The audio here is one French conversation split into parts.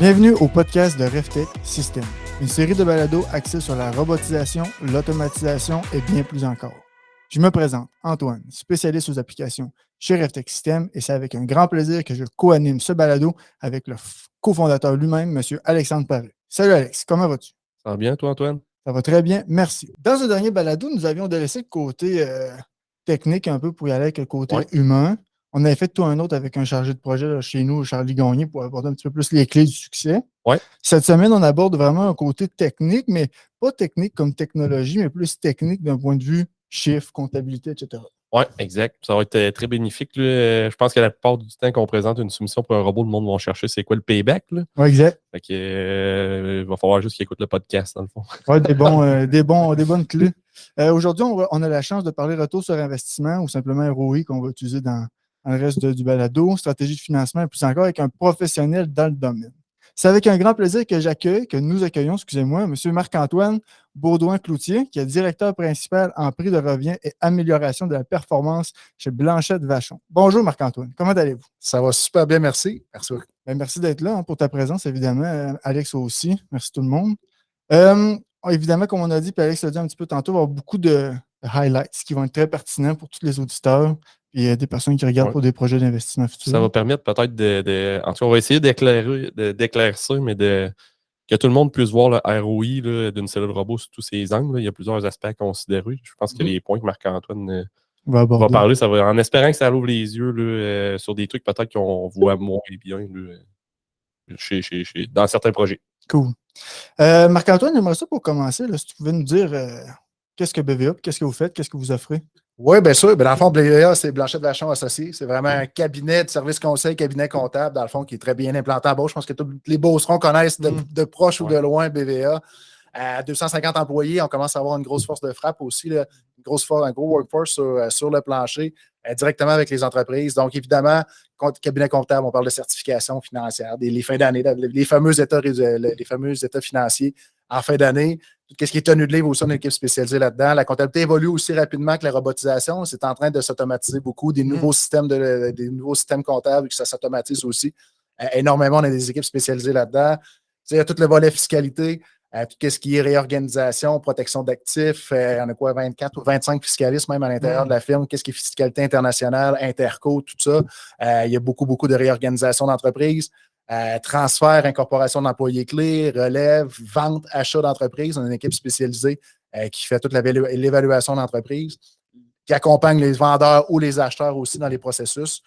Bienvenue au podcast de RevTech System, une série de balados axée sur la robotisation, l'automatisation et bien plus encore. Je me présente, Antoine, spécialiste aux applications chez RevTech System, et c'est avec un grand plaisir que je co-anime ce balado avec le cofondateur lui-même, M. Alexandre Paré. Salut Alex, comment vas-tu? Ça va bien, toi, Antoine? Ça va très bien, merci. Dans ce dernier balado, nous avions délaissé le côté technique un peu pour y aller avec le côté Oui. humain. On avait fait tout un autre avec un chargé de projet là, chez nous, Charlie Gagné, pour aborder un petit peu plus les clés du succès. Ouais. Cette semaine, on aborde vraiment un côté technique, mais pas technique comme technologie, mais plus technique d'un point de vue chiffre, comptabilité, etc. Oui, exact. Ça va être très bénéfique. Là. Je pense que la plupart du temps qu'on présente une soumission pour un robot, le monde va chercher c'est quoi le payback. Là. Oui, exact. Fait que, il va falloir juste qu'ils écoutent le podcast, dans le fond. Oui, des bonnes clés. Aujourd'hui, on a la chance de parler retour sur investissement ou simplement ROI qu'on va utiliser dans le reste du balado, stratégie de financement et plus encore avec un professionnel dans le domaine. C'est avec un grand plaisir que nous accueillons, excusez-moi, M. Marc-Antoine Baudouin-Cloutier, qui est directeur principal en prix de revient et amélioration de la performance chez Blanchette Vachon. Bonjour Marc-Antoine, comment allez-vous? Ça va super bien, merci. Merci. Merci d'être là pour ta présence, évidemment. Alex aussi, merci tout le monde. Évidemment, comme on a dit, puis Alex l'a dit un petit peu tantôt, il va y avoir beaucoup de highlights qui vont être très pertinents pour tous les auditeurs et des personnes qui regardent Ouais. pour des projets d'investissement futurs. Ça va permettre peut-être En tout cas, on va essayer d'éclaircir, mais que tout le monde puisse voir le ROI là, d'une cellule robot sous tous ses angles. Là. Il y a plusieurs aspects à considérer. Je pense que les points que Marc-Antoine va parler, ça va, en espérant que ça ouvre les yeux là, sur des trucs peut-être qu'on voit moins bien là, dans certains projets. Cool. Marc-Antoine, j'aimerais ça pour commencer, là, si tu pouvais nous dire qu'est-ce que BVA, qu'est-ce que vous faites, qu'est-ce que vous offrez? Oui, bien sûr. Dans le fond, BVA, c'est Blanchette Vachon Associés. C'est vraiment un cabinet de services conseil, cabinet comptable, dans le fond, qui est très bien implanté à Beauce. Je pense que tous les Beaucerons connaissent de proche ou de loin BVA. À 250 employés, on commence à avoir une grosse force de frappe aussi, là, un gros workforce sur le plancher, directement avec les entreprises. Donc, évidemment, cabinet comptable, on parle de certification financière, les fins d'année, les fameux états financiers en fin d'année. Tout ce qui est tenue de livre aussi, on a une équipe spécialisée là-dedans. La comptabilité évolue aussi rapidement que la robotisation. C'est en train de s'automatiser beaucoup. Des nouveaux systèmes comptables, que ça s'automatise aussi énormément. On a des équipes spécialisées là-dedans. Il y a tout le volet fiscalité. Tout ce qui est réorganisation, protection d'actifs, on a quoi, 24 ou 25 fiscalistes même à l'intérieur de la firme. Qu'est-ce qui est fiscalité internationale, interco, tout ça. Il y a beaucoup de réorganisation d'entreprises. Transfert, incorporation d'employés clés, relève, vente, achat d'entreprise. On a une équipe spécialisée qui fait toute l'évaluation d'entreprise, qui accompagne les vendeurs ou les acheteurs aussi dans les processus.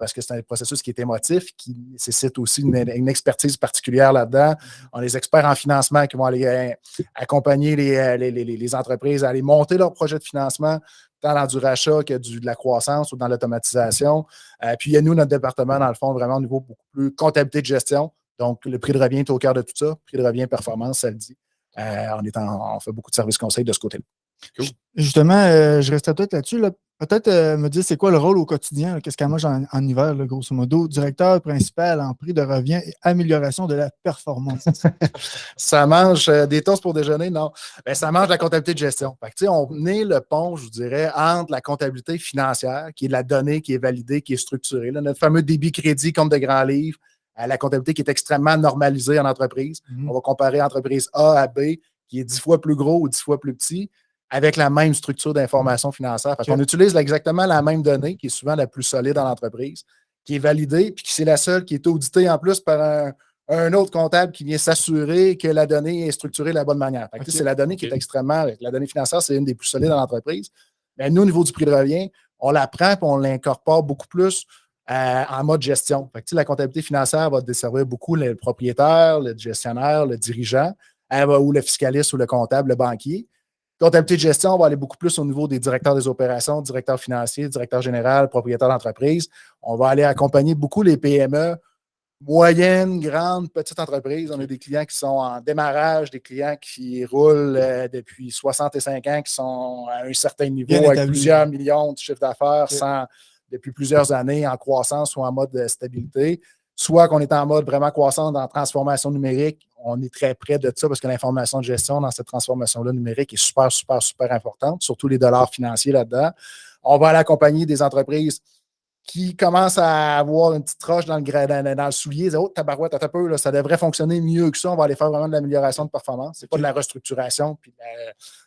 Parce que c'est un processus qui est émotif, qui nécessite aussi une expertise particulière là-dedans. On a des experts en financement qui vont aller accompagner les entreprises à aller monter leur projet de financement, tant dans du rachat que de la croissance ou dans l'automatisation. Puis il y a nous, notre département, dans le fond, vraiment au niveau beaucoup plus comptabilité de gestion. Donc, le prix de revient est au cœur de tout ça. Prix de revient, performance, ça le dit. On fait beaucoup de services conseils de ce côté-là. Cool. Justement, je restais peut-être là-dessus. Là. Peut-être me dire c'est quoi le rôle au quotidien, là, qu'est-ce qu'elle mange en hiver, là, grosso modo, directeur principal en prix de revient et amélioration de la performance. Ça mange des toasts pour déjeuner, non. Ben, ça mange la comptabilité de gestion. Fait que, on est le pont, je vous dirais, entre la comptabilité financière, qui est la donnée, qui est validée, qui est structurée. Là, notre fameux débit crédit, compte de grands livres, la comptabilité qui est extrêmement normalisée en entreprise. On va comparer entreprise A à B, qui est 10 fois plus gros ou 10 fois plus petit, avec la même structure d'information financière. On utilise exactement la même donnée, qui est souvent la plus solide dans l'entreprise, qui est validée, puis c'est la seule qui est auditée en plus par un autre comptable qui vient s'assurer que la donnée est structurée de la bonne manière. C'est la donnée qui est extrêmement... La donnée financière, c'est une des plus solides dans l'entreprise. Mais nous, au niveau du prix de revient, on la prend et on l'incorpore beaucoup plus en mode gestion. La comptabilité financière va desservir beaucoup le propriétaire, le gestionnaire, le dirigeant, ou le fiscaliste ou le comptable, le banquier. Comptabilité de gestion, on va aller beaucoup plus au niveau des directeurs des opérations, directeurs financiers, directeur général, propriétaire d'entreprise. On va aller accompagner beaucoup les PME, moyennes, grandes, petites entreprises. On a des clients qui sont en démarrage, des clients qui roulent depuis 65 ans, qui sont à un certain niveau, avec plusieurs millions de chiffres d'affaires, depuis plusieurs années en croissance ou en mode de stabilité. Soit qu'on est en mode vraiment croissance dans la transformation numérique, on est très près de ça parce que l'information de gestion dans cette transformation-là numérique est super, super, super importante, surtout les dollars financiers là-dedans. On va aller accompagner des entreprises qui commencent à avoir une petite roche dans le soulier. Ils disent, oh, tabarouette, attends un peu, là, ça devrait fonctionner mieux que ça. On va aller faire vraiment de l'amélioration de performance. C'est pas de la restructuration, puis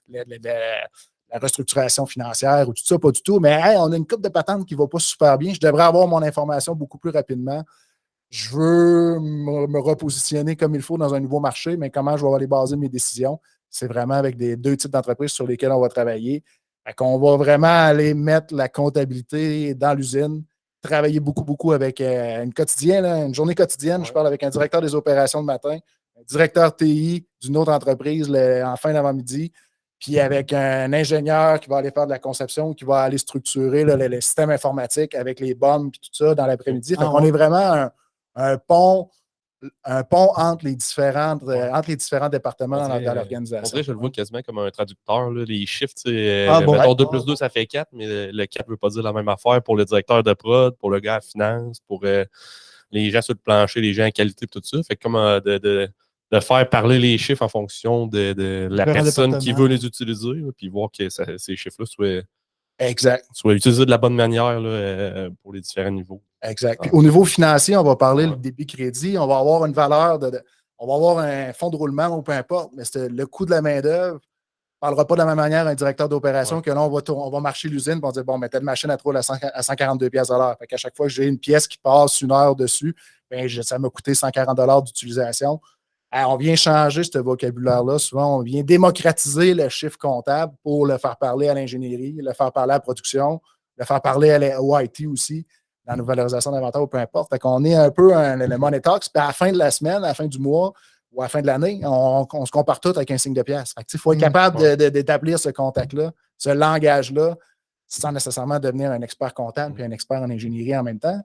la restructuration financière ou tout ça, pas du tout. Mais hey, on a une coupe de patente qui ne va pas super bien. Je devrais avoir mon information beaucoup plus rapidement. Je veux me repositionner comme il faut dans un nouveau marché, mais comment je vais aller baser mes décisions? C'est vraiment avec deux types d'entreprises sur lesquelles on va travailler. On va vraiment aller mettre la comptabilité dans l'usine, travailler beaucoup, beaucoup avec une journée quotidienne. Je parle avec un directeur des opérations le matin, un directeur TI d'une autre entreprise en fin d'avant-midi, puis avec un ingénieur qui va aller faire de la conception, qui va aller structurer le système informatique avec les bombes et tout ça dans l'après-midi. On est vraiment un pont entre les différents départements dans l'organisation. On dirait que je le vois quasiment comme un traducteur. Là, les chiffres, mettons 2 plus 2, ça fait 4, mais le 4 ne veut pas dire la même affaire pour le directeur de prod, pour le gars à finance, pour les gens sur le plancher, les gens en qualité, tout ça. Fait que comme de faire parler les chiffres en fonction de la personne qui veut les utiliser, là, puis voir que ces chiffres-là soient utilisés de la bonne manière là, pour les différents niveaux. Exact. Puis au niveau financier, on va parler du débit crédit. On va avoir une valeur on va avoir un fonds de roulement ou peu importe, mais le coût de la main-d'œuvre ne parlera pas de la même manière à un directeur d'opération que là, on va marcher l'usine et on va dire bon, mais telle machine, elle roule à 142$ à l'heure. Fait qu'à chaque fois que j'ai une pièce qui passe 1 heure dessus, ben, ça m'a coûté 140$ d'utilisation. Alors, on vient changer ce vocabulaire-là. Souvent, on vient démocratiser le chiffre comptable pour le faire parler à l'ingénierie, le faire parler à la production, le faire parler au IT aussi, dans la valorisation d'inventaire ou peu importe. Fait qu'on est un peu le Money Talks. Puis à la fin de la semaine, à la fin du mois ou à la fin de l'année, on se compare tout avec un signe de pièce. Il faut être capable d'établir ce contact-là, ce langage-là, sans nécessairement devenir un expert comptable puis un expert en ingénierie en même temps.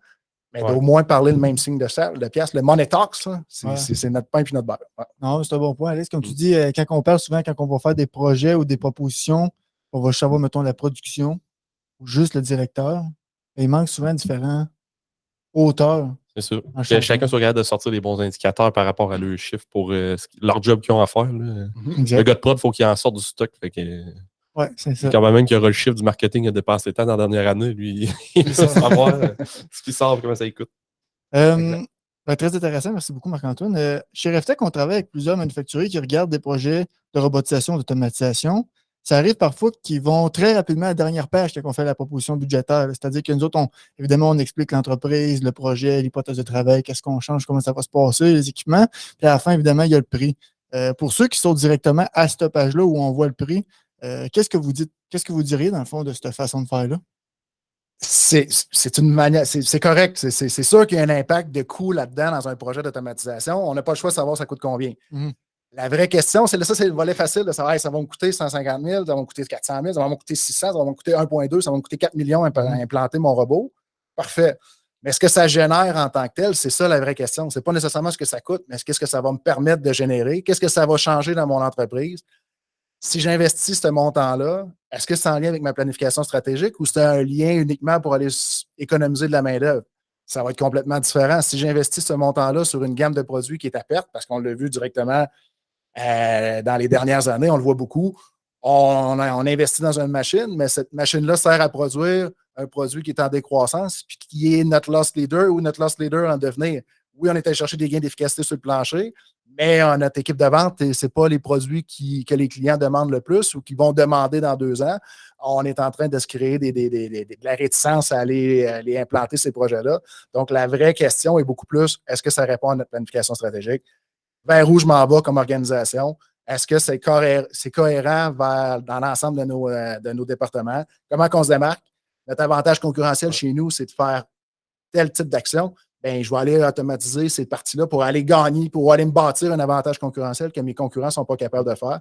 Mais d'au moins parler le même signe de pièce. Le Money Talks, c'est notre pain et notre beurre. Ouais. Non, c'est un bon point, Alex. Comme tu dis, quand on parle souvent, quand on va faire des projets ou des propositions, on va savoir, mettons, la production ou juste le directeur. Il manque souvent différents auteurs. C'est sûr. Chacun soit capable de sortir les bons indicateurs par rapport à leurs chiffres pour leur job qu'ils ont à faire. Là. Le gars de prod, il faut qu'il en sorte du stock. Fait que, c'est ça. Quand même qu'il aura le chiffre du marketing a dépassé le temps dans la dernière année, lui, il va savoir ce qui sort et comment ça coûte. Très intéressant. Merci beaucoup, Marc-Antoine. Chez RefTech, on travaille avec plusieurs manufacturiers qui regardent des projets de robotisation, d'automatisation. Ça arrive parfois qu'ils vont très rapidement à la dernière page quand on fait la proposition budgétaire. C'est-à-dire que nous autres, évidemment, on explique l'entreprise, le projet, l'hypothèse de travail, qu'est-ce qu'on change, comment ça va se passer, les équipements. Puis à la fin, évidemment, il y a le prix. Pour ceux qui sont directement à cette page-là où on voit le prix, qu'est-ce que vous dites? Qu'est-ce que vous diriez, dans le fond, de cette façon de faire-là? C'est une manière, c'est correct. C'est sûr qu'il y a un impact de coût là-dedans dans un projet d'automatisation. On n'a pas le choix de savoir ça coûte combien. La vraie question, c'est le volet facile de savoir ça va me coûter 150 000, ça va me coûter 400 000, ça va me coûter 600, ça va me coûter 1,2, ça va me coûter 4 millions à implanter mon robot. Parfait. Mais ce que ça génère en tant que tel, c'est ça la vraie question. Ce n'est pas nécessairement ce que ça coûte, mais qu'est-ce que ça va me permettre de générer? Qu'est-ce que ça va changer dans mon entreprise? Si j'investis ce montant-là, est-ce que c'est en lien avec ma planification stratégique ou c'est un lien uniquement pour aller économiser de la main-d'œuvre? Ça va être complètement différent. Si j'investis ce montant-là sur une gamme de produits qui est à perte, parce qu'on l'a vu directement dans les dernières années, on le voit beaucoup, on investit dans une machine, mais cette machine-là sert à produire un produit qui est en décroissance puis qui est notre loss leader ou notre loss leader en devenir. Oui, on est allé chercher des gains d'efficacité sur le plancher, mais notre équipe de vente, ce n'est pas les produits que les clients demandent le plus ou qu'ils vont demander dans 2 ans. On est en train de se créer de la réticence à aller implanter ces projets-là. Donc, la vraie question est beaucoup plus, est-ce que ça répond à notre planification stratégique? Vers où je m'en vais comme organisation? Est-ce que c'est cohérent dans l'ensemble de nos départements? Comment on se démarque? Notre avantage concurrentiel chez nous, c'est de faire tel type d'action. Bien, je vais aller automatiser ces parties-là pour aller gagner, pour aller me bâtir un avantage concurrentiel que mes concurrents ne sont pas capables de faire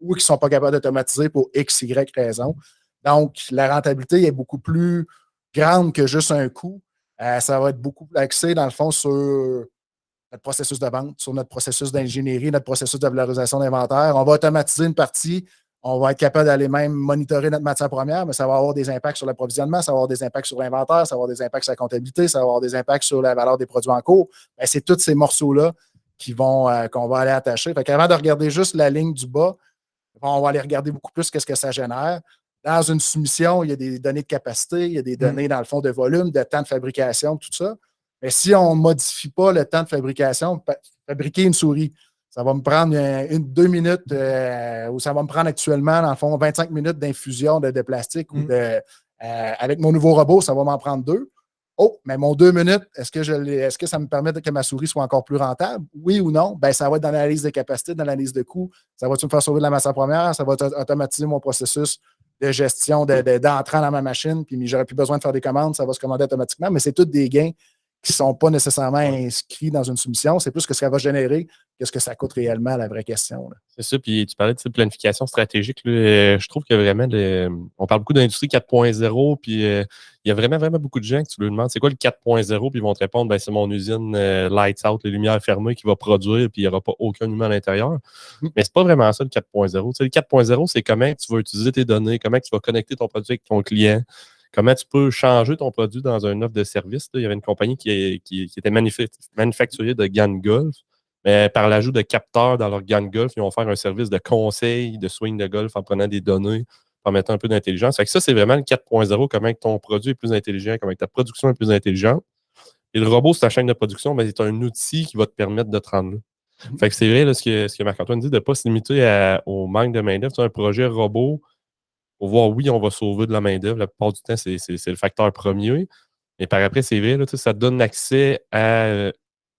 ou qu'ils ne sont pas capables d'automatiser pour X, Y raison. Donc, la rentabilité est beaucoup plus grande que juste un coût. Ça va être beaucoup axé, dans le fond, sur notre processus de vente, sur notre processus d'ingénierie, notre processus de valorisation d'inventaire. On va automatiser une partie. On va être capable d'aller même monitorer notre matière première, mais ça va avoir des impacts sur l'approvisionnement, ça va avoir des impacts sur l'inventaire, ça va avoir des impacts sur la comptabilité, ça va avoir des impacts sur la valeur des produits en cours. Bien, c'est tous ces morceaux-là qu'on va aller attacher. Fait qu'avant de regarder juste la ligne du bas, on va aller regarder beaucoup plus qu'est-ce que ça génère. Dans une soumission, il y a des données de capacité, il y a des données, dans le fond, de volume, de temps de fabrication, tout ça. Mais si on ne modifie pas le temps de fabrication, fabriquer une souris, ça va me prendre 2 minutes, ou ça va me prendre actuellement, dans le fond, 25 minutes d'infusion de plastique. Avec mon nouveau robot, ça va m'en prendre 2. Oh, mais mon 2 minutes, est-ce que ça me permet que ma souris soit encore plus rentable? Oui ou non? Ben, ça va être dans l'analyse de capacité, dans l'analyse de coût. Ça va-tu me faire sauver de la matière première? Ça va automatiser mon processus de gestion d'entrant dans ma machine, puis j'aurais plus besoin de faire des commandes, ça va se commander automatiquement, mais c'est tous des gains qui ne sont pas nécessairement inscrits dans une soumission. C'est plus ce que ça va générer que ce que ça coûte réellement, la vraie question. Là. C'est ça, puis tu parlais de planification stratégique. Là, je trouve que vraiment, on parle beaucoup d'industrie 4.0, puis il y a vraiment, vraiment beaucoup de gens que tu leur demandes c'est quoi le 4.0, puis ils vont te répondre ben, c'est mon usine lights out, les lumières fermées qui va produire, puis il n'y aura pas aucun humain à l'intérieur. Mais c'est pas vraiment ça le 4.0. Tu sais, le 4.0, c'est comment tu vas utiliser tes données, comment tu vas connecter ton produit avec ton client. Comment tu peux changer ton produit dans une offre de service. Là. Il y avait une compagnie qui était manufacturier de gants de golf, mais par l'ajout de capteurs dans leur gants de golf, ils vont faire un service de conseil de swing de golf en prenant des données, en mettant un peu d'intelligence. Fait que ça, c'est vraiment le 4.0, comment ton produit est plus intelligent, comment ta production est plus intelligente. Et le robot, c'est ta chaîne de production, ben, c'est un outil qui va te permettre de te rendre là. Fait que c'est vrai là, ce que Marc-Antoine dit, de ne pas se limiter au manque de main-d'œuvre. C'est un projet robot. Pour voir, oui, on va sauver de la main-d'œuvre. La plupart du temps, c'est le facteur premier. Et par après, c'est vrai, là, ça te donne accès à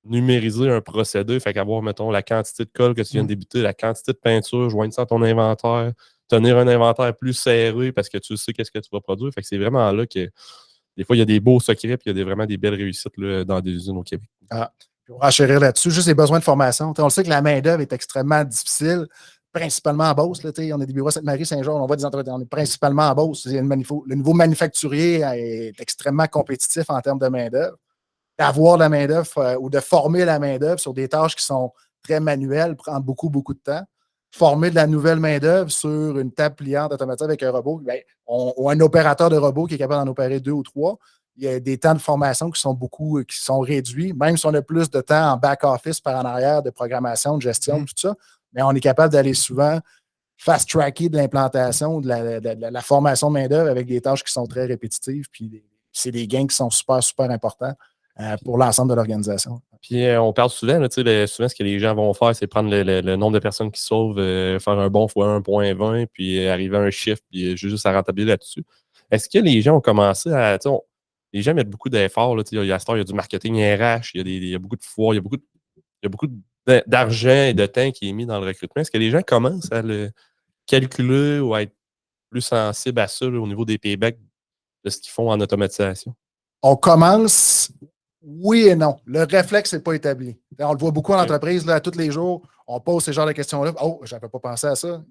numériser un procédé. Fait qu'avoir, mettons, la quantité de colle que tu viens de débuter, la quantité de peinture, joindre ça à ton inventaire, tenir un inventaire plus serré parce que tu sais qu'est-ce que tu vas produire. Fait que c'est vraiment là que des fois, il y a des beaux secrets et il y a vraiment des belles réussites là, dans des usines au Québec. Pour enchérir là-dessus, juste les besoins de formation. On le sait que la main-d'œuvre est extrêmement difficile, principalement en Beauce. Là, on a des bureaux à Sainte-Marie, Saint-Jean, on voit des entreprises, on est principalement en Beauce. Le niveau manufacturier est extrêmement compétitif en termes de main-d'œuvre. D'avoir la main-d'œuvre ou de former la main-d'œuvre sur des tâches qui sont très manuelles prend beaucoup, beaucoup de temps. Former de la nouvelle main-d'œuvre sur une table pliante automatique avec un robot, ou un opérateur de robot qui est capable d'en opérer 2 ou 3. Il y a des temps de formation qui sont réduits, même si on a plus de temps en back-office par en arrière de programmation, de gestion, tout ça, mais on est capable d'aller souvent fast-tracker de l'implantation, de la formation de main-d'œuvre avec des tâches qui sont très répétitives, puis c'est des gains qui sont super, super importants pour l'ensemble de l'organisation. Puis on parle souvent, là, souvent ce que les gens vont faire, c'est prendre le nombre de personnes qui sauvent, faire un bon fois 1.20, puis arriver à un chiffre, puis juste à rentabiliser là-dessus. Est-ce que les gens ont commencé à... Les gens mettent beaucoup d'efforts. Il y a du marketing RH, il y a beaucoup de foires, il y a beaucoup d'argent et de temps qui est mis dans le recrutement. Est-ce que les gens commencent à le calculer ou à être plus sensibles à ça là, au niveau des paybacks de ce qu'ils font en automatisation? On commence, oui et non. Le réflexe n'est pas établi. On le voit beaucoup en entreprise, là, tous les jours, on pose ces genres de questions-là. Oh, je n'avais pas pensé à ça.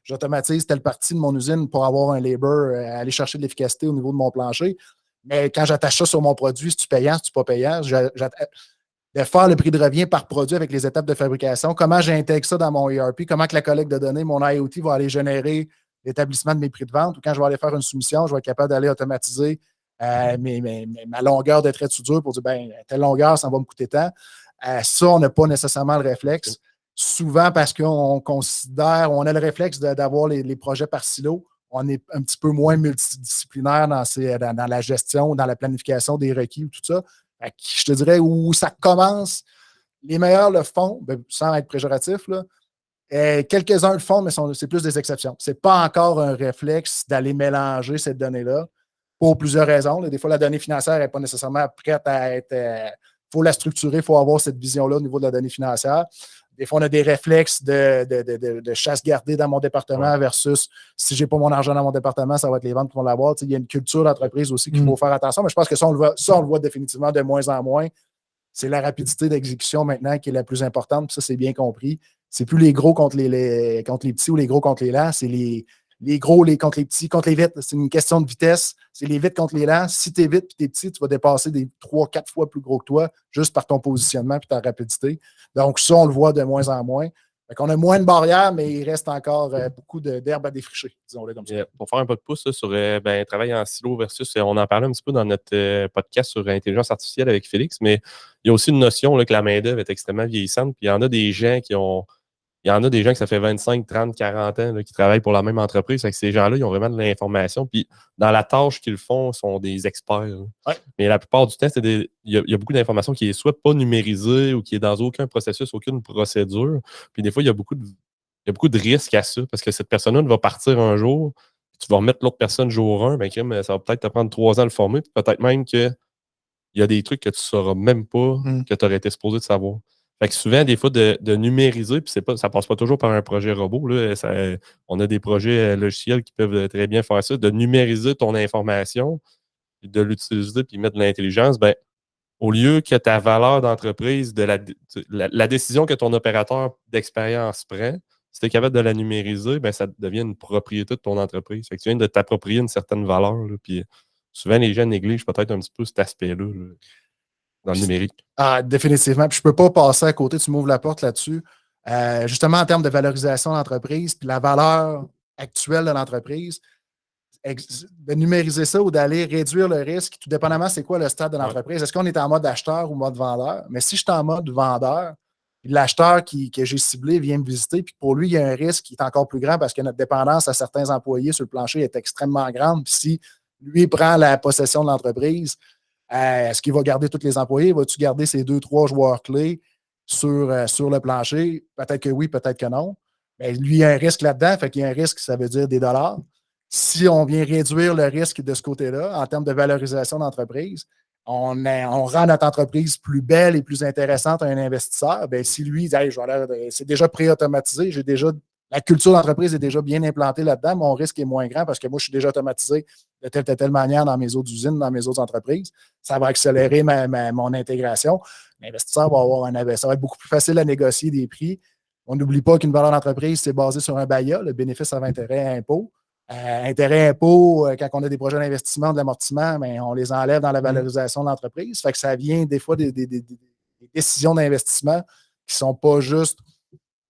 J'automatise telle partie de mon usine pour avoir un labor, aller chercher de l'efficacité au niveau de mon plancher. Mais quand j'attache ça sur mon produit, c'est-tu payant, c'est-tu pas payant? De faire le prix de revient par produit avec les étapes de fabrication, comment j'intègre ça dans mon ERP, comment que la collecte de données, mon IoT va aller générer l'établissement de mes prix de vente, ou quand je vais aller faire une soumission, je vais être capable d'aller automatiser ma longueur de trait de soudure pour dire, telle longueur, ça va me coûter tant. Ça, on n'a pas nécessairement le réflexe. Souvent parce qu'on considère, on a le réflexe d'avoir les projets par silo. On est un petit peu moins multidisciplinaire dans la gestion, dans la planification des requis ou tout ça. Je te dirais où ça commence, les meilleurs le font, sans être péjoratif, là. Quelques-uns le font, mais c'est plus des exceptions. Ce n'est pas encore un réflexe d'aller mélanger cette donnée-là pour plusieurs raisons. Des fois, la donnée financière n'est pas nécessairement prête à être... Il faut la structurer, il faut avoir cette vision-là au niveau de la donnée financière. Des fois, on a des réflexes de chasse gardée dans mon département versus si je n'ai pas mon argent dans mon département, ça va être les ventes qui vont l'avoir. Il y a une culture d'entreprise aussi qu'il faut faire attention, mais je pense que ça, on le voit définitivement de moins en moins. C'est la rapidité d'exécution maintenant qui est la plus importante, puis ça, c'est bien compris. C'est plus les gros contre les petits ou les gros contre les lents, c'est les gros contre les petits, contre les vite. C'est une question de vitesse. C'est les vite contre les lents. Si tu es vite et tu es petit, tu vas dépasser des 3-4 fois plus gros que toi juste par ton positionnement et ta rapidité. Donc, ça, on le voit de moins en moins. On a moins de barrières, mais il reste encore beaucoup d'herbe à défricher, disons-le comme ça. Pour faire un peu de pouce là, sur travail en silo versus, on en parlait un petit peu dans notre podcast sur l'intelligence artificielle avec Félix, mais il y a aussi une notion là, que la main-d'œuvre est extrêmement vieillissante. Puis il y en a des gens qui ont il y en a des gens que ça fait 25, 30, 40 ans là, qui travaillent pour la même entreprise. Fait que ces gens-là, ils ont vraiment de l'information. Puis dans la tâche qu'ils font, ils sont des experts. Ouais. Mais la plupart du temps, il y a beaucoup d'informations qui est soit pas numérisée ou qui est dans aucun processus, aucune procédure. Puis des fois, il y a beaucoup de risques à ça parce que cette personne-là va partir un jour, tu vas remettre l'autre personne jour 1, ben, ça va peut-être te prendre 3 ans à le former. Puis peut-être même qu'il y a des trucs que tu ne sauras même pas que tu aurais été supposé de savoir. Fait que souvent, des fois, de numériser, puis ça passe pas toujours par un projet robot. Là, on a des projets logiciels qui peuvent très bien faire ça, de numériser ton information, puis de l'utiliser, puis mettre de l'intelligence, ben, au lieu que ta valeur d'entreprise, la décision que ton opérateur d'expérience prend, si tu es capable de la numériser, ben, ça devient une propriété de ton entreprise. Fait que tu viens de t'approprier une certaine valeur. Là, puis souvent, les gens négligent peut-être un petit peu cet aspect-là là, dans le numérique. Ah, définitivement. Puis je ne peux pas passer à côté, tu m'ouvres la porte là-dessus. Justement, en termes de valorisation d'entreprise, puis la valeur actuelle de l'entreprise, de numériser ça ou d'aller réduire le risque, tout dépendamment c'est quoi le stade de l'entreprise. Est-ce qu'on est en mode acheteur ou mode vendeur? Mais si je suis en mode vendeur, l'acheteur que j'ai ciblé vient me visiter, puis pour lui, il y a un risque qui est encore plus grand parce que notre dépendance à certains employés sur le plancher est extrêmement grande. Puis si lui prend la possession de l'entreprise, est-ce qu'il va garder tous les employés? Va-tu garder ses 2-3 joueurs clés sur le plancher? Peut-être que oui, peut-être que non. Mais lui, il y a un risque là-dedans. Fait qu'il y a un risque, ça veut dire des dollars. Si on vient réduire le risque de ce côté-là, en termes de valorisation d'entreprise, on rend notre entreprise plus belle et plus intéressante à un investisseur. Bien, si lui dit hey, c'est déjà pré-automatisé, la culture d'entreprise est déjà bien implantée là-dedans, mon risque est moins grand parce que moi, je suis déjà automatisé de telle manière dans mes autres usines, dans mes autres entreprises. Ça va accélérer mon intégration. L'investisseur ça va être beaucoup plus facile à négocier des prix. On n'oublie pas qu'une valeur d'entreprise, c'est basé sur un BAIA, le bénéfice avant intérêt et impôt. Intérêt impôt, quand on a des projets d'investissement, de l'amortissement, mais on les enlève dans la valorisation de l'entreprise. Fait que ça vient des fois des décisions d'investissement qui ne sont pas juste.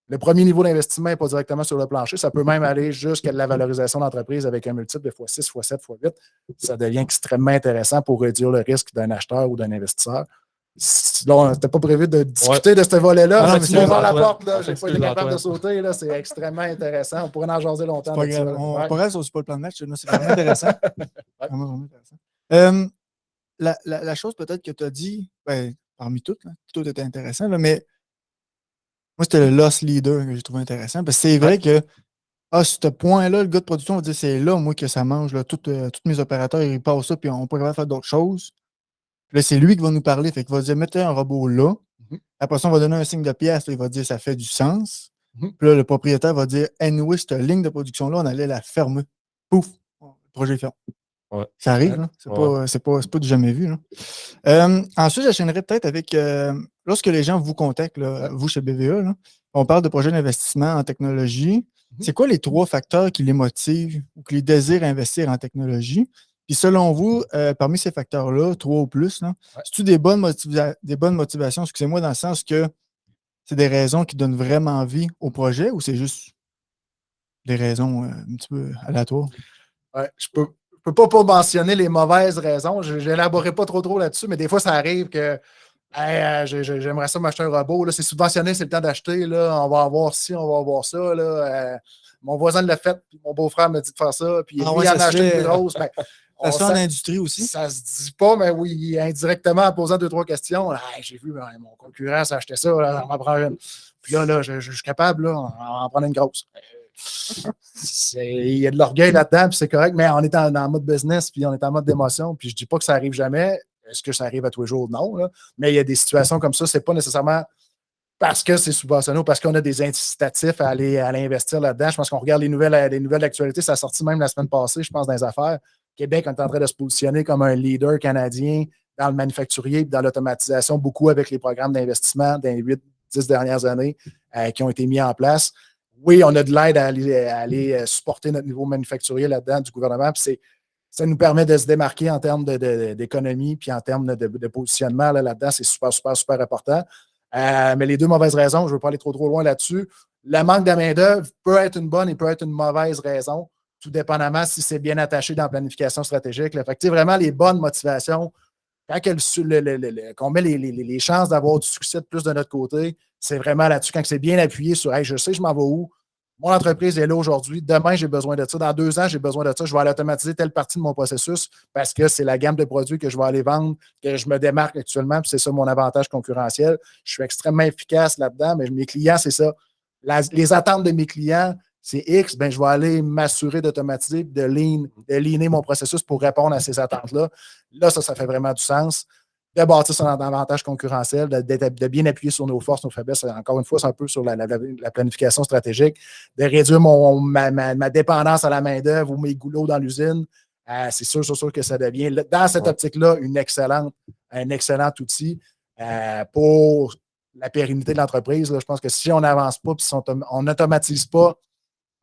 Le premier niveau d'investissement n'est pas directement sur le plancher. Ça peut même aller jusqu'à de la valorisation d'entreprise avec un multiple de x6, x7, x8. Ça devient extrêmement intéressant pour réduire le risque d'un acheteur ou d'un investisseur. Là, c'était pas prévu de discuter de ce volet-là. Tu m'ouvres la porte, là. J'ai pas été capable de sauter. Là. C'est extrêmement intéressant. On pourrait en jaser longtemps. C'est pas grave. On pourrait sauter pas le plan de match. C'est vraiment intéressant. Vraiment intéressant. La chose peut-être que tu as dit, ben, parmi toutes, là, tout était intéressant, là, mais moi, c'était le loss leader que j'ai trouvé intéressant. Parce que c'est vrai que à ce point-là, le gars de production va dire c'est là, moi, que ça mange. Là, tous mes opérateurs, ils passent ça, puis on peut faire d'autres choses. Puis là, c'est lui qui va nous parler. Fait qu'il va dire mettez un robot là. Après ça, on va donner un signe de pièce. Là, il va dire ça fait du sens. Puis là, le propriétaire va dire anyway, cette ligne de production-là, on allait la fermer. Pouf, le projet est fermé. Ouais. Ça arrive, là. C'est pas du jamais vu. Là. Ensuite, j'enchaînerai peut-être avec lorsque les gens vous contactent, là, vous chez BVA, là, on parle de projets d'investissement en technologie. C'est quoi les 3 facteurs qui les motivent ou qui les désirent investir en technologie? Puis selon vous, parmi ces facteurs-là, 3 ou plus, c'est-tu des bonnes motivations, excusez-moi, dans le sens que c'est des raisons qui donnent vraiment vie au projet ou c'est juste des raisons un petit peu aléatoires? Ouais, je peux pas mentionner les mauvaises raisons. Je n'élaborerai pas trop là-dessus, mais des fois, ça arrive que hey, j'aimerais ça m'acheter un robot. Là, c'est subventionné, c'est le temps d'acheter. Là, on va avoir ci, on va avoir ça. Là, mon voisin l'a fait, puis mon beau-frère m'a dit de faire ça. Puis lui, il en a acheté une plus grosse. Ben, ça se fait en industrie aussi? Ça se dit pas, mais oui, indirectement, en posant 2-3 questions. Hey, j'ai vu mon concurrent s'acheter ça, là, on m'en prend une. Puis là, je suis capable, là, en prendre une grosse. Il y a de l'orgueil là-dedans, puis c'est correct, mais on est en mode business, puis on est en mode d'émotion, puis je ne dis pas que ça arrive jamais. Est-ce que ça arrive à tous les jours? Non. Là. Mais il y a des situations comme ça, c'est pas nécessairement parce que c'est subventionné ou parce qu'on a des incitatifs à aller investir là-dedans. Je pense qu'on regarde les nouvelles d'actualité, ça a sorti même la semaine passée, je pense, dans les affaires. Québec, on est en train de se positionner comme un leader canadien dans le manufacturier et dans l'automatisation, beaucoup avec les programmes d'investissement dans les 8-10 dernières années qui ont été mis en place. Oui, on a de l'aide à aller supporter notre niveau manufacturier là-dedans du gouvernement. Puis ça nous permet de se démarquer en termes d'économie puis en termes de positionnement là-dedans. C'est super, super, super important. Mais les 2 mauvaises raisons, je ne veux pas aller trop loin là-dessus. Le manque de main-d'œuvre peut être une bonne et peut être une mauvaise raison, tout dépendamment si c'est bien attaché dans la planification stratégique. Là. Fait que, vraiment, les bonnes motivations, qu'on met les chances d'avoir du succès de plus de notre côté, c'est vraiment là-dessus. Quand c'est bien appuyé sur hey, je sais, je m'en vais où. Mon entreprise est là aujourd'hui. Demain, j'ai besoin de ça. Dans 2 ans, j'ai besoin de ça. Je vais aller automatiser telle partie de mon processus parce que c'est la gamme de produits que je vais aller vendre, que je me démarque actuellement. Puis c'est ça mon avantage concurrentiel. Je suis extrêmement efficace là-dedans, mais mes clients, c'est ça. Les attentes de mes clients, c'est X, ben, je vais aller m'assurer d'automatiser, de leaner mon processus pour répondre à ces attentes-là. Là, ça fait vraiment du sens. De bâtir son avantage concurrentiel, de bien appuyer sur nos forces, nos faiblesses. Encore une fois, c'est un peu sur la planification stratégique, de réduire ma dépendance à la main-d'œuvre ou mes goulots dans l'usine. C'est sûr que ça devient, dans cette optique-là, un excellent outil pour la pérennité de l'entreprise. Je pense que si on n'avance pas, puis si on n'automatise pas,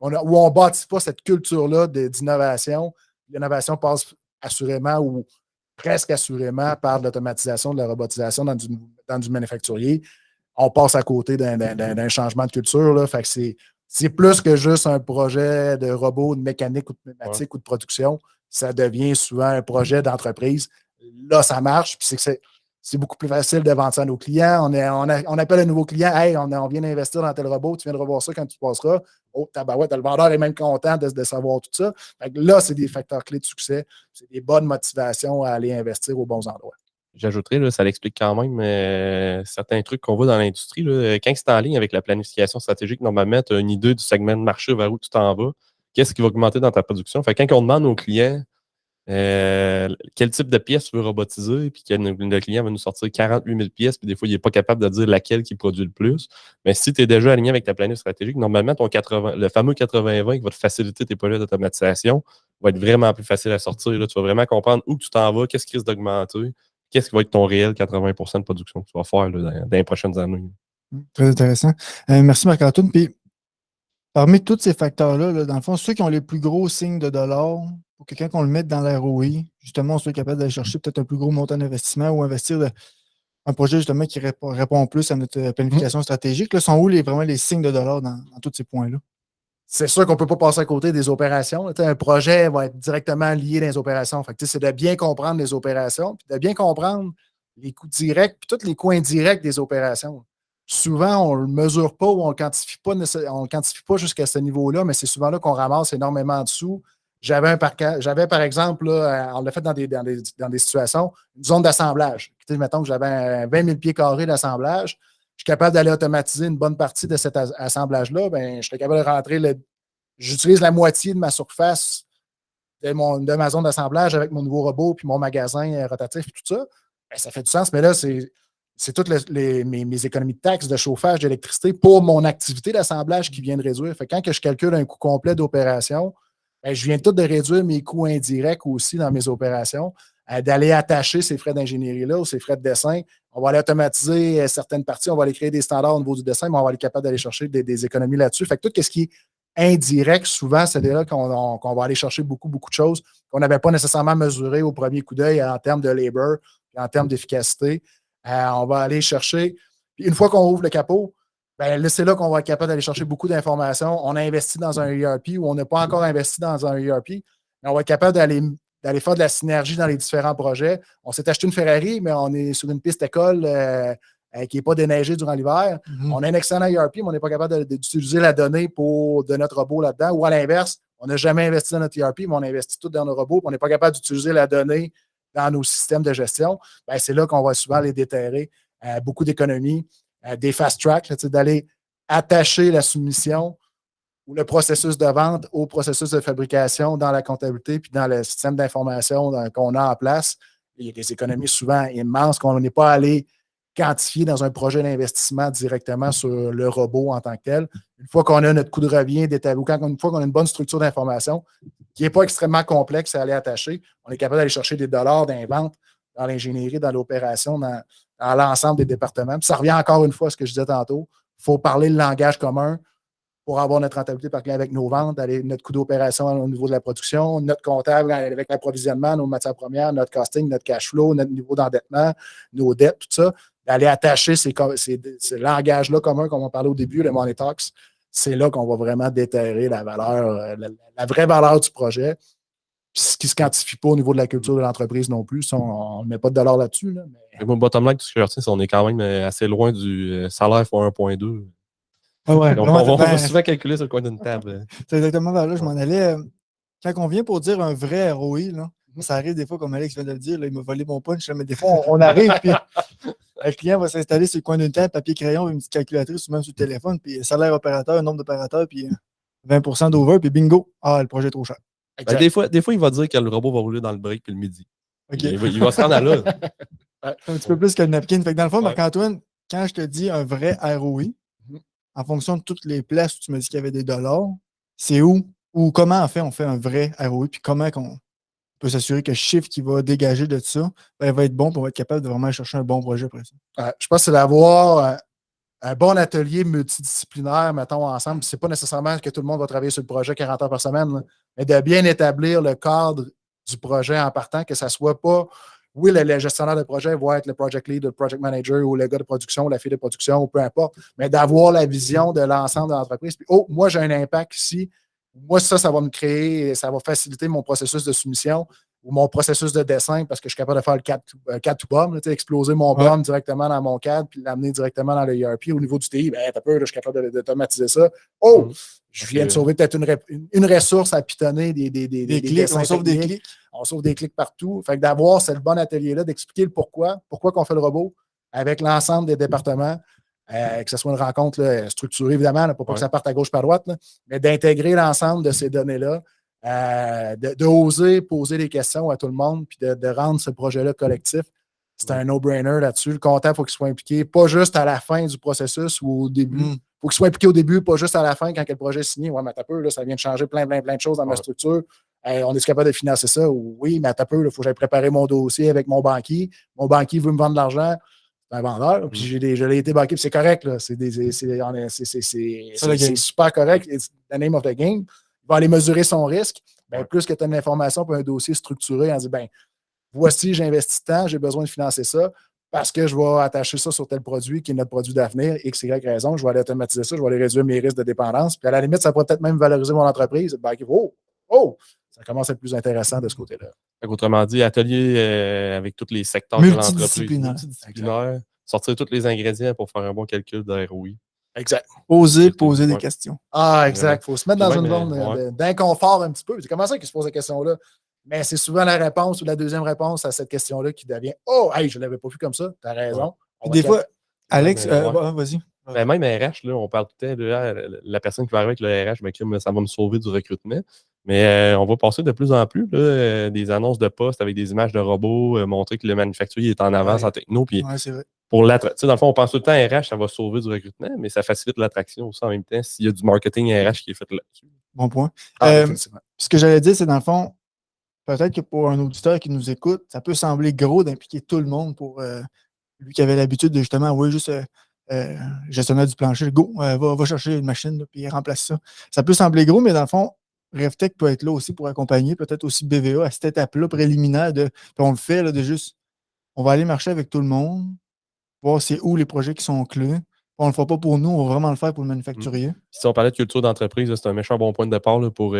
ou on ne bâtit pas cette culture-là d'innovation, l'innovation passe assurément ou presque assurément par de l'automatisation, de la robotisation dans du manufacturier. On passe à côté d'un changement de culture. Là. Fait que c'est plus que juste un projet de robot, de mécanique ou de pneumatique ou de production. Ça devient souvent un projet d'entreprise. Là, ça marche. Puis c'est beaucoup plus facile de vendre ça à nos clients. On appelle un nouveau client. Hey, on vient d'investir dans tel robot. Tu viens de revoir ça quand tu passeras. Oh, tabarouette, le vendeur est même content de savoir tout ça. Fait que là, c'est des facteurs clés de succès. C'est des bonnes motivations à aller investir aux bons endroits. J'ajouterais, là, ça l'explique quand même certains trucs qu'on voit dans l'industrie. Là. Quand c'est en ligne avec la planification stratégique, normalement, tu as une idée du segment de marché vers où tu t'en vas. Qu'est-ce qui va augmenter dans ta production? Fait que quand on demande aux clients quel type de pièce tu veux robotiser, puis que le client va nous sortir 48 000 pièces, puis des fois, il n'est pas capable de dire laquelle qui produit le plus. Mais si tu es déjà aligné avec ta planète stratégique, normalement, le fameux 80-20 qui va te faciliter tes projets d'automatisation va être vraiment plus facile à sortir. Là. Tu vas vraiment comprendre où tu t'en vas, qu'est-ce qui risque d'augmenter, qu'est-ce qui va être ton réel 80% de production que tu vas faire là, dans les prochaines années. Très intéressant. Merci Marc-Antoine. Puis, parmi tous ces facteurs-là, là, dans le fond, ceux qui ont les plus gros signes de dollars, pour que quand on le mette dans l'ROI, justement, on soit capable d'aller chercher peut-être un plus gros montant d'investissement ou investir dans un projet justement qui répond plus à notre planification stratégique. Là, sont où vraiment les signes de dollars dans tous ces points-là? C'est sûr qu'on ne peut pas passer à côté des opérations. Un projet va être directement lié dans les opérations. Fait que, c'est de bien comprendre les opérations, puis de bien comprendre les coûts directs, puis tous les coûts indirects des opérations. Souvent, on ne le mesure pas ou on ne le quantifie pas jusqu'à ce niveau-là, mais c'est souvent là qu'on ramasse énormément de sous. J'avais, par exemple, là, on l'a fait dans des situations, une zone d'assemblage. Mettons que j'avais 20 000 pieds carrés d'assemblage. Je suis capable d'aller automatiser une bonne partie de cet assemblage-là. Ben, je serais capable de rentrer j'utilise la moitié de ma surface de ma zone d'assemblage avec mon nouveau robot puis mon magasin rotatif et tout ça. Ben, ça fait du sens, mais là, c'est toutes mes économies de taxes, de chauffage, d'électricité pour mon activité d'assemblage qui vient de réduire. Fait que quand je calcule un coût complet d'opération, ben, je viens tout de réduire mes coûts indirects aussi dans mes opérations, d'aller attacher ces frais d'ingénierie-là ou ces frais de dessin. On va aller automatiser certaines parties, on va aller créer des standards au niveau du dessin, mais on va être capable d'aller chercher des économies là-dessus. Fait que tout ce qui est indirect, souvent, c'est là qu'on va aller chercher beaucoup, beaucoup de choses qu'on n'avait pas nécessairement mesurées au premier coup d'œil en termes de labor et en termes d'efficacité. On va aller chercher. Puis une fois qu'on ouvre le capot, ben là, c'est là qu'on va être capable d'aller chercher beaucoup d'informations. On a investi dans un ERP ou on n'a pas encore investi dans un ERP, mais on va être capable d'aller faire de la synergie dans les différents projets. On s'est acheté une Ferrari, mais on est sur une piste école qui n'est pas déneigée durant l'hiver. On a un excellent ERP, mais on n'est pas capable d'utiliser la donnée de notre robot là-dedans. Ou à l'inverse, on n'a jamais investi dans notre ERP, mais on investit tout dans nos robots, puis on n'est pas capable d'utiliser la donnée dans nos systèmes de gestion. Ben, c'est là qu'on va souvent les déterrer. Beaucoup d'économies, des fast tracks, d'aller attacher la soumission ou le processus de vente au processus de fabrication dans la comptabilité puis dans le système d'information qu'on a en place. Il y a des économies souvent immenses qu'on n'est pas allé quantifier dans un projet d'investissement directement sur le robot en tant que tel. Une fois qu'on a notre coût de revient d'établi, ou une fois qu'on a une bonne structure d'information qui n'est pas extrêmement complexe à aller attacher, on est capable d'aller chercher des dollars d'invente dans l'ingénierie, dans l'opération, dans l'ensemble des départements. Puis ça revient encore une fois à ce que je disais tantôt. Il faut parler le langage commun pour avoir notre rentabilité par client avec nos ventes, notre coût d'opération au niveau de la production, notre comptable avec l'approvisionnement, nos matières premières, notre costing, notre cash flow, notre niveau d'endettement, nos dettes, tout ça, d'aller attacher ces langages-là communs, comme on parlait au début, le Money Talks, c'est là qu'on va vraiment déterrer la valeur, la vraie valeur du projet. ce qui ne se quantifie pas au niveau de la culture de l'entreprise non plus. Ça, on ne met pas de dollars là-dessus. Là, mais... Moi, bottom line, tout ce que je retiens, c'est qu'on est quand même assez loin du salaire fois 1,2. Ouais, Donc, on va souvent calculer sur le coin d'une table. C'est exactement vers là, je m'en allais. Quand on vient pour dire un vrai ROI, là, ça arrive des fois, comme Alex vient de le dire, là, il m'a volé mon punch, là, mais des fois, on arrive, puis le client va s'installer sur le coin d'une table, papier, crayon, une petite calculatrice, ou même sur le téléphone, puis salaire opérateur, nombre d'opérateurs, puis 20% d'over, puis bingo, le projet est trop cher. Ben, des fois, il va dire que le robot va rouler dans le break puis le midi. Okay. Il va se rendre à là. C'est un petit peu plus que le napkin. Fait que dans le fond, Marc-Antoine, quand je te dis un vrai ROI, en fonction de toutes les places où tu m'as dit qu'il y avait des dollars, c'est où ou comment en fait on fait un vrai ROI, puis comment on peut s'assurer que le chiffre qui va dégager de ça va être bon pour être capable de vraiment chercher un bon projet après ça. Je pense que c'est d'avoir un bon atelier multidisciplinaire, mettons, ensemble. C'est pas nécessairement que tout le monde va travailler sur le projet 40 heures par semaine, là, mais de bien établir le cadre du projet en partant, que ça soit pas, oui, le gestionnaire de projet va être le project lead, le project manager ou le gars de production, ou la fille de production, ou peu importe, mais d'avoir la vision de l'ensemble de l'entreprise. Puis, moi, j'ai un impact ici. Moi, ça va me créer, ça va faciliter mon processus de soumission ou mon processus de dessin parce que je suis capable de faire le CAD to BOM, exploser mon BOM directement dans mon CAD puis l'amener directement dans le ERP. Au niveau du TI, t'as peur, je suis capable d'automatiser ça. Je viens de sauver peut-être une ressource à pitonner des clics, on sauve des clics. On sauve des clics partout. Fait que d'avoir ce bon atelier-là, d'expliquer le pourquoi qu'on fait le robot avec l'ensemble des départements, que ce soit une rencontre là, structurée, évidemment, là, pour pas que ça parte à gauche par droite, là, mais d'intégrer l'ensemble de ces données-là, d'oser poser des questions à tout le monde, puis de rendre ce projet-là collectif. C'est un no-brainer là-dessus. Le comptable, il faut qu'il soit impliqué, pas juste à la fin du processus ou au début. Il faut qu'il soit impliqué au début, pas juste à la fin quand le projet est signé. Ouais, mais t'as peu, là, ça vient de changer plein de choses dans ma structure. On est capable de financer ça. Oui, mais t'as peu, il faut que j'aille préparer mon dossier avec mon banquier. Mon banquier veut me vendre de l'argent. C'est un vendeur. Puis je l'ai été banquier, puis c'est correct. Là. C'est super correct. It's the name of the game. Il va aller mesurer son risque. Plus que tu as de l'information pour un dossier structuré, on dit voici, j'ai investi tant, j'ai besoin de financer ça parce que je vais attacher ça sur tel produit qui est notre produit d'avenir, X, Y raison, je vais aller automatiser ça, je vais aller réduire mes risques de dépendance. Puis à la limite, ça pourrait peut-être même valoriser mon entreprise. Ça commence à être plus intéressant de ce côté-là. Autrement dit, atelier avec tous les secteurs de l'entreprise. Multidisciplinaire. Sortir tous les ingrédients pour faire un bon calcul de ROI. Exact. Poser des questions. Exact. Il faut se mettre dans une zone d'inconfort un petit peu. C'est comment ça qu'il se pose cette question-là? Mais c'est souvent la réponse ou la deuxième réponse à cette question-là qui devient je ne l'avais pas vu comme ça. Tu as raison. Des fois, Alex, vas-y. Même RH, là, on parle tout le temps de la personne qui va arriver avec le RH, ça va me sauver du recrutement. Mais on va passer de plus en plus des annonces de postes avec des images de robots, montrer que le manufacturier est en avance en techno. Puis c'est vrai. Dans le fond, on pense tout le temps RH, ça va sauver du recrutement, mais ça facilite l'attraction aussi en même temps s'il y a du marketing RH qui est fait là-dessus. Bon point. Ce que j'allais dire, c'est dans le fond, peut-être que pour un auditeur qui nous écoute, ça peut sembler gros d'impliquer tout le monde pour lui qui avait l'habitude de justement, juste gestionnaire du plancher, va chercher une machine là, puis il remplace ça. Ça peut sembler gros, mais dans le fond, RevTech peut être là aussi pour accompagner, peut-être aussi BVA à cette étape-là préliminaire puis on le fait là, de juste, on va aller marcher avec tout le monde, voir c'est où les projets qui sont clés. On ne le fera pas pour nous, on va vraiment le faire pour le manufacturier. Si on parlait de culture d'entreprise, c'est un méchant bon point de départ là, pour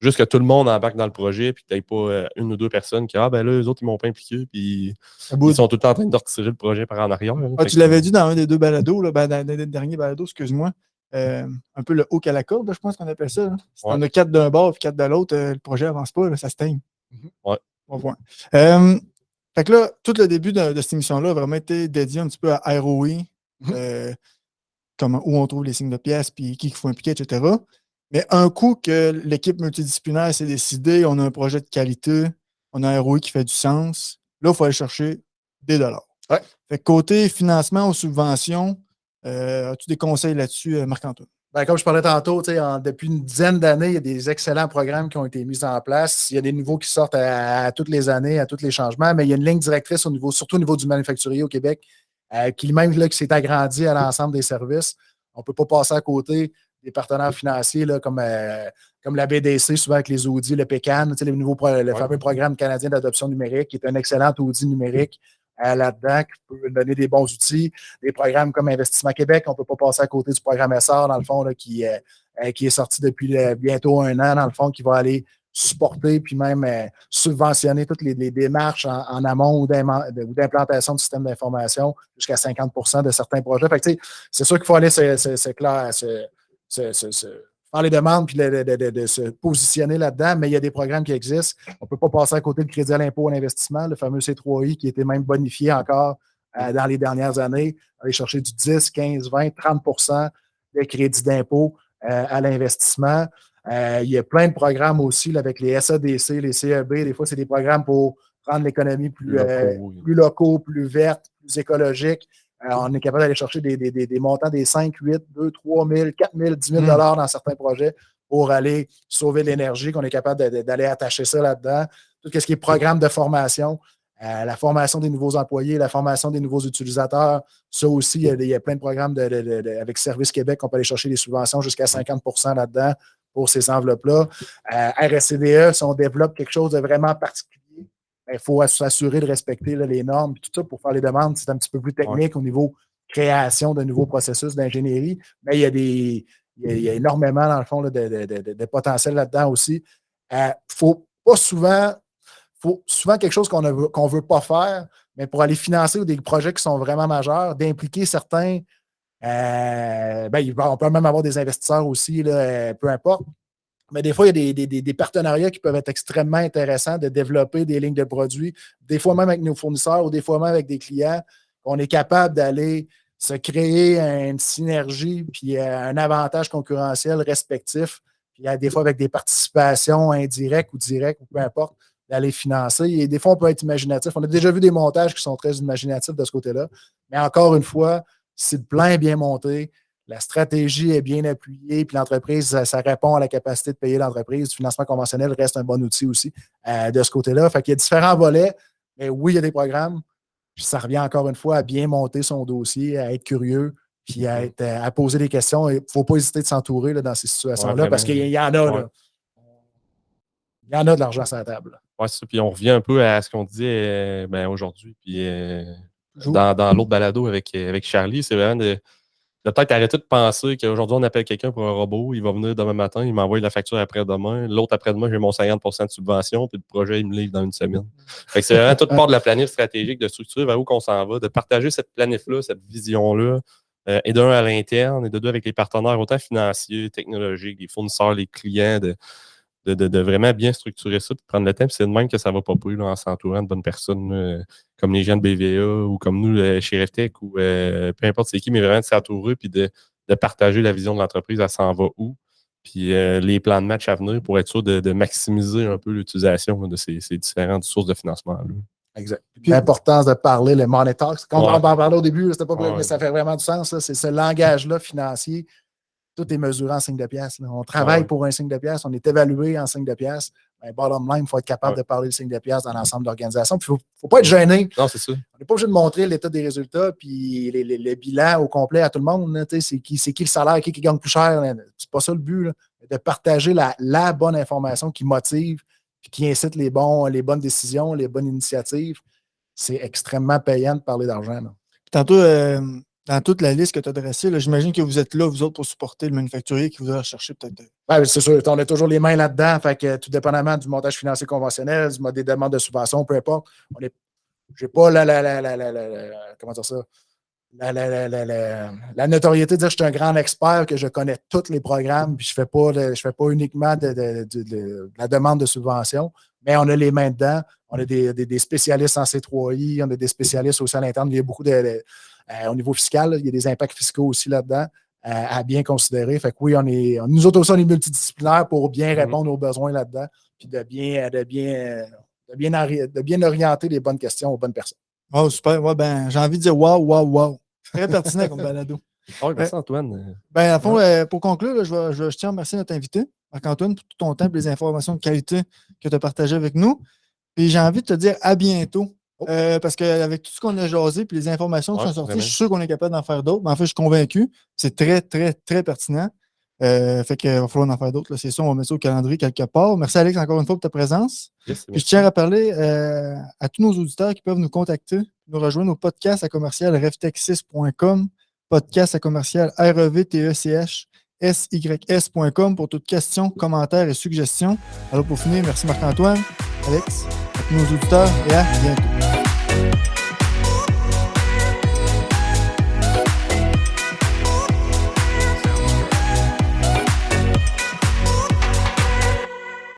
juste que tout le monde embarque dans le projet, puis que tu n'aies pas une ou deux personnes qui là, eux autres, ils m'ont pas impliqué, puis ils sont tout le temps en train de retirer le projet par en arrière. Tu l'avais dit dans un des deux balados, dans les derniers balados, excuse-moi, un peu le hook à la corde, là, je pense qu'on appelle ça. Là. Si on a 4 d'un bord et 4 de l'autre, le projet n'avance pas, là, ça se teigne. Ouais. Bon point. Fait que là, tout le début de cette émission-là a vraiment été dédié un petit peu à ROI, où on trouve les signes de pièces, puis qui il faut impliquer, etc. Mais un coup que l'équipe multidisciplinaire s'est décidée, on a un projet de qualité, on a un ROI qui fait du sens, là, il faut aller chercher des dollars. Ouais. Fait que côté financement ou subvention, as-tu des conseils là-dessus, Marc-Antoine? Comme je parlais tantôt, depuis une dizaine d'années, il y a des excellents programmes qui ont été mis en place. Il y a des nouveaux qui sortent à toutes les années, à tous les changements, mais il y a une ligne directrice surtout au niveau du manufacturier au Québec, qui s'est agrandi à l'ensemble des services. On ne peut pas passer à côté des partenaires financiers là, comme la BDC, souvent avec les audits, le PECAN, le fameux programme canadien d'adoption numérique, qui est un excellent audit numérique là-dedans, qui peut donner des bons outils. Des programmes comme Investissement Québec, on ne peut pas passer à côté du programme SR, dans le fond, là, qui est sorti depuis bientôt 1 an, dans le fond, qui va aller supporter puis même subventionner toutes les démarches en amont ou d'implantation du système d'information jusqu'à 50% de certains projets. Fait que, c'est sûr qu'il faut aller faire les demandes puis de se positionner là-dedans, mais il y a des programmes qui existent. On ne peut pas passer à côté du crédit à l'impôt à l'investissement, le fameux C3I qui a été même bonifié encore dans les dernières années, aller chercher du 10, 15, 20, 30% de crédit d'impôt à l'investissement. Il y a plein de programmes aussi là, avec les SADC, les CEB. Des fois, c'est des programmes pour rendre l'écononomie plus locaux, plus verte, plus écologique. On est capable d'aller chercher des montants des 5, 8, 2, 3 000, 4 000, 10 000 dans certains projets pour aller sauver l'énergie, qu'on est capable d'aller attacher ça là-dedans. Tout ce qui est programme de formation, la formation des nouveaux employés, la formation des nouveaux utilisateurs, ça aussi, il y a plein de programmes avec Service Québec, on peut aller chercher des subventions jusqu'à 50% là-dedans pour ces enveloppes-là. RSCDE, si on développe quelque chose de vraiment particulier, il faut s'assurer de respecter là, les normes et tout ça pour faire les demandes. C'est un petit peu plus technique au niveau création de nouveaux processus d'ingénierie, mais il y a énormément, dans le fond, là, de potentiel là-dedans aussi. Faut souvent quelque chose qu'on ne veut pas faire, mais pour aller financer des projets qui sont vraiment majeurs, d'impliquer certains. On peut même avoir des investisseurs aussi, là, peu importe. Mais des fois, il y a des partenariats qui peuvent être extrêmement intéressants de développer des lignes de produits, des fois même avec nos fournisseurs ou des fois même avec des clients. On est capable d'aller se créer une synergie puis un avantage concurrentiel respectif, puis des fois avec des participations indirectes ou directes ou peu importe, d'aller financer. Et des fois, on peut être imaginatif. On a déjà vu des montages qui sont très imaginatifs de ce côté-là. Mais encore une fois, si le plan est bien monté, la stratégie est bien appuyée, puis l'entreprise, ça répond à la capacité de payer l'entreprise. Du financement conventionnel reste un bon outil aussi de ce côté-là. Fait qu'il y a différents volets, mais oui, il y a des programmes. Puis ça revient encore une fois à bien monter son dossier, à être curieux, puis à poser des questions. Il ne faut pas hésiter de s'entourer là, dans ces situations-là, parce qu'il y en a. Là. Il y en a de l'argent sur la table. Oui, c'est ça. Puis on revient un peu à ce qu'on disait aujourd'hui. Puis dans l'autre balado avec Charlie, c'est vraiment de peut-être arrêter de penser qu'aujourd'hui, on appelle quelqu'un pour un robot, il va venir demain matin, il m'envoie la facture après-demain. L'autre après-demain, j'ai mon 50% de subvention, puis le projet, il me livre dans une semaine. Fait que c'est vraiment toute part de la planif stratégique, de structurer vers où qu'on s'en va, de partager cette planif-là, cette vision-là, et d'un à l'interne, et de deux avec les partenaires, autant financiers, technologiques, les fournisseurs, les clients, de vraiment bien structurer ça, puis prendre le temps. Puis c'est de même que ça va pas plus en s'entourant de bonnes personnes comme les gens de BVA ou comme nous chez RefTech ou peu importe c'est qui, mais vraiment de s'entourer puis de partager la vision de l'entreprise, elle s'en va où. Puis les plans de match à venir pour être sûr de maximiser un peu l'utilisation de ces différentes sources de financement. Là. Exact. L'importance de parler, le money talk. Quand on en parlait au début, c'était pas mais ça fait vraiment du sens. Là. C'est ce langage-là financier. Tout est mesuré en signe de pièce. Là. On travaille pour un signe de pièce, on est évalué en signe de pièce. Ben, bottom line, il faut être capable de parler le signe de pièce dans l'ensemble de l'organisation. Il ne faut pas être gêné. Non, c'est ça. On n'est pas obligé de montrer l'état des résultats puis les bilans au complet à tout le monde. C'est qui le salaire, qui gagne plus cher. C'est pas ça le but. Là. De partager la bonne information qui motive et qui incite les bonnes décisions, les bonnes initiatives. C'est extrêmement payant de parler d'argent. Là. Tantôt, dans toute la liste que tu as dressée, j'imagine que vous êtes là, vous autres, pour supporter le manufacturier qui vous a cherché peut-être. Oui, c'est sûr. On a toujours les mains là-dedans. Fait que tout dépendamment du montage financier conventionnel, des demandes de subvention, peu importe. J'ai pas comment dire ça? La notoriété de dire que je suis un grand expert, que je connais tous les programmes, puis je fais pas uniquement de la demande de subvention, mais on a les mains dedans. On a des spécialistes en C3I, on a des spécialistes aussi à l'interne. Il y a beaucoup au niveau fiscal, là, il y a des impacts fiscaux aussi là-dedans à bien considérer. Fait que oui, nous autres aussi, on est multidisciplinaires pour bien répondre aux besoins là-dedans, puis de bien orienter les bonnes questions aux bonnes personnes. Oh, super. Ouais, j'ai envie de dire wow. Très pertinent comme balado. Oui, merci Antoine. À fond, pour conclure, je tiens à remercier notre invité, Marc-Antoine, pour tout ton temps et les informations de qualité que tu as partagées avec nous. Puis j'ai envie de te dire à bientôt. Parce qu'avec tout ce qu'on a jasé et les informations qui sont sorties, je suis sûr qu'on est capable d'en faire d'autres. Mais en fait, je suis convaincu. C'est très, très, très pertinent. Fait qu'il va falloir en faire d'autres. C'est ça, on va mettre ça au calendrier quelque part. Merci Alex encore une fois pour ta présence. Yes, puis je tiens à parler à tous nos auditeurs qui peuvent nous contacter, nous rejoindre au podcast à commercial reftech6.com, podcast à commercial revtech6 sys.com pour toutes questions, commentaires et suggestions. Alors pour finir, merci Marc-Antoine, Alex, à tous nos auditeurs et à bientôt.